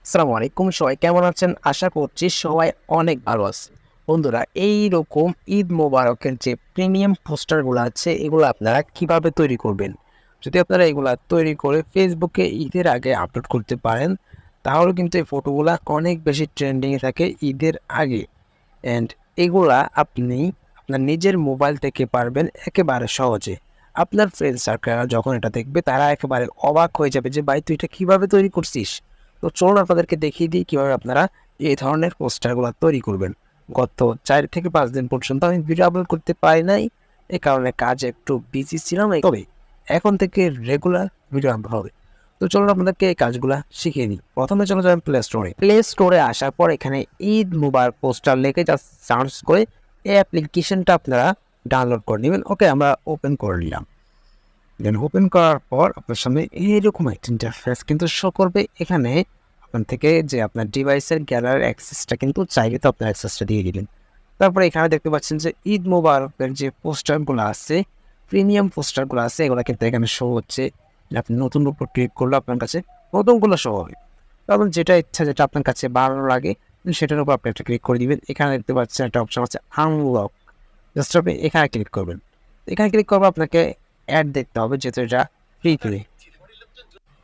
আসসালামু আলাইকুম, সবাই কেমন আছেন? আশা করছি সবাই অনেক ভালো আছে। বন্ধুরা, এইরকম ঈদ মোবারকের যে প্রিমিয়াম পোস্টারগুলো আছে এগুলো আপনারা কিভাবে তৈরি করবেন? যদি আপনারা এগুলা তৈরি করে ফেসবুকে ঈদের আগে আপলোড করতে পারেন, তাহলে কিন্তু এই ফটোগুলা অনেক বেশি ট্রেন্ডিংয়ে থাকে ঈদের আগে। অ্যান্ড এগুলা আপনি আপনার নিজের মোবাইল থেকে পারবেন একেবারে সহজে। আপনার ফ্রেন্ড সার্কেলরা যখন এটা দেখবে তারা একেবারে অবাক হয়ে যাবে যে, "ভাই, তুই এটা কিভাবে তৈরি করছিস?" তো চলুন আপনাদেরকে দেখিয়ে দিই কীভাবে আপনারা এই ধরনের পোস্টারগুলো তৈরি করবেন। গত 4 থেকে 5 দিন পর্যন্ত আমি ভিডিও আপলোড করতে পারি নাই। এই কারণে কাজে একটু বিজি ছিলাম। তবে এখন থেকে রেগুলার ভিডিও আপলোড হবে। তো চলুন আপনাদেরকে এই কাজগুলা শিখিয়ে দিই। প্রথমে চলে যাবেন প্লে স্টোরে। প্লে স্টোরে আসার পর এখানে ঈদ মুবারক পোস্টার লিখে জাস্ট সার্চ করে এই অ্যাপ্লিকেশনটা আপনারা ডাউনলোড করে নেবেন। ওকে, আমরা ওপেন করে নিলাম। দেন ওপেন করার পর আপনার সামনে এইরকম একটা ইন্টারফেস কিন্তু শো করবে। এখানে আপনার থেকে যে আপনার ডিভাইসের গ্যালারির অ্যাক্সেসটা কিন্তু চাইলে তো আপনার অ্যাক্সেসটা দিয়ে দিবেন। তারপরে এখানে দেখতে পাচ্ছেন যে ঈদ মোবারকের যে পোস্টারগুলো আছে, প্রিমিয়াম পোস্টারগুলো আছে, এগুলো কিন্তু এখানে শো হচ্ছে। আপনি নতুন উপর ক্লিক করলে আপনার কাছে নতুনগুলো শো হবে। তখন যেটা ইচ্ছা, যেটা আপনার কাছে ভালো লাগে সেটার উপর আপনি একটা ক্লিক করে দিবেন। এখানে দেখতে পাচ্ছেন একটা অপশন আছে আনলক। জাস্ট আপনি এখানে ক্লিক করবেন। এখানে ক্লিক করবো আপনাকে অ্যাড দেখতে হবে, যেহেতু এটা ফ্রি।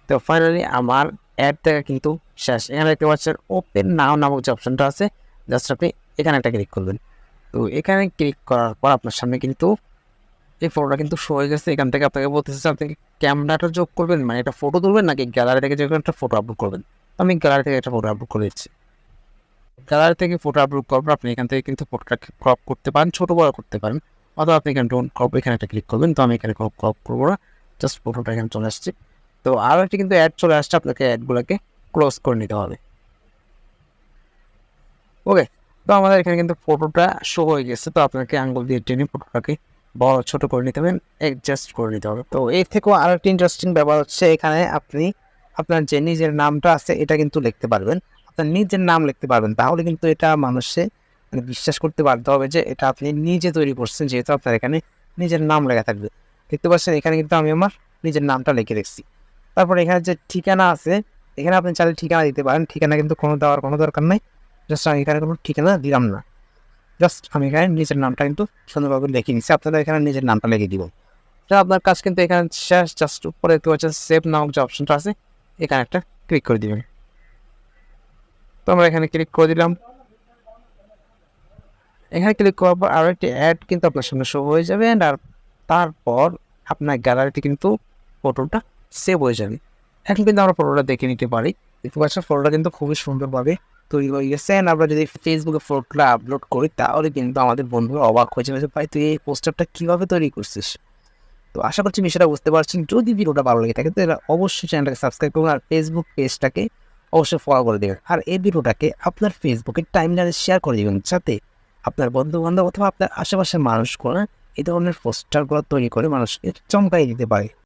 তো ফাইনালি আমার অ্যাড দেখা কিন্তু শেষ। এখানে দেখতে পাচ্ছেন ওপেন নাও নামক যে অপশনটা আছে, জাস্ট আপনি এখানে একটা ক্লিক করবেন। তো এখানে ক্লিক করার পর আপনার সামনে কিন্তু এই ফটোটা কিন্তু শো হয়ে গেছে। এখান থেকে আপনাকে বলতেছে আপনি ক্যামেরাটা যোগ করবেন, মানে একটা ফটো তুলবেন নাকি গ্যালারি থেকে যে কোনো একটা ফটো আপলোড করবেন। আমি গ্যালারি থেকে একটা ফটো আপলোড করে দিচ্ছি। গ্যালারি থেকে ফটো আপলোড করার পর আপনি এখান থেকে কিন্তু ফটোটাকে ক্রপ করতে পারেন, ছোটো বড় করতে পারেন, অথবা আপনি এখানে ডোন্ট ক্রপ এখানে একটা ক্লিক করবেন। তো আমি এখানে ক্রপ করবো না, জাস্ট ফটোটা এখানে চলে আসছে। তো আরও একটি কিন্তু অ্যাড চলে আসছে, আপনাকে অ্যাডগুলোকে ক্লোজ করে নিতে হবে। ওকে, তো আমাদের এখানে কিন্তু ফটোটা শো হয়ে গেছে। তো আপনাকে আঙ্গুল দিয়ে টেনে ফটোটাকে বড় ছোট করে নিতে হবে, অ্যাডজাস্ট করে নিতে হবে। তো এর থেকেও আরও একটি ইন্টারেস্টিং ব্যাপার হচ্ছে, এখানে আপনি আপনার যে নিজের নামটা আছে এটা কিন্তু লিখতে পারবেন। আপনার নিজের নাম লিখতে পারবেন, তাহলে কিন্তু এটা মানুষে মানে বিশ্বাস করতে বাধ্য হবে যে এটা আপনি নিজে তৈরি করছেন, যেহেতু আপনার এখানে নিজের নাম লেখা থাকবে। দেখতে পাচ্ছেন এখানে কিন্তু আমি আমার নিজের নামটা লিখে রেখেছি। তারপর এখানে যে ঠিকানা আছে, এখানে আপনি চাইলে ঠিকানা দিতে পারেন। ঠিকানা কিন্তু দেওয়ার কোনো দরকার নেই। জাস্ট আমি এখানে কোনো ঠিকানা দিলাম না, জাস্ট আমি এখানে নিজের নামটা কিন্তু সুন্দরভাবে লিখে নিচ্ছি। আপনারা এখানে নিজের নামটা লিখে দিব। তো আপনার কাজ কিন্তু এখানে শেষ। জাস্ট উপরে দেখতে পাচ্ছেন সেভ নামক যে অপশনটা আছে, এখানে একটা ক্লিক করে দিবেন। তো আমরা এখানে ক্লিক করে দিলাম। এখানে ক্লিক করার পর আরও একটি অ্যাড কিন্তু আপনার সামনে শো হয়ে যাবে। আর তারপর আপনার গ্যালারিতে কিন্তু ফটোটা সেভ হয়ে যাবে। এখন কিন্তু আমরা ফটোটা দেখে নিতে পারি। দেখতে পাচ্ছেন ফটোটা কিন্তু খুবই সুন্দরভাবে তৈরি হয়ে গেছে। আমরা যদি ফেসবুকে ফটোটা আপলোড করি, তাহলে কিন্তু আমাদের বন্ধুরা অবাক হয়ে যাবে যে, ভাই, তুই এই পোস্টারটা কীভাবে তৈরি করছিস? তো আশা করছি বিষয়টা বুঝতে পারছেন। যদি ভিডিওটা ভালো লেগে থাকে, তো অবশ্যই চ্যানেলটাকে সাবস্ক্রাইব করুন, আর ফেসবুক পেজটাকে অবশ্যই ফলো করে দেবেন। আর এই ভিডিওটাকে আপনার ফেসবুকের টাইমলাইনে শেয়ার করে দেবেন, যাতে আপনার বন্ধু-বান্ধব অথবা আপনার আশেপাশের মানুষগুলো এই ধরনের পোস্টারগুলো তৈরি করে মানুষকে চমকাই দিতে পারে।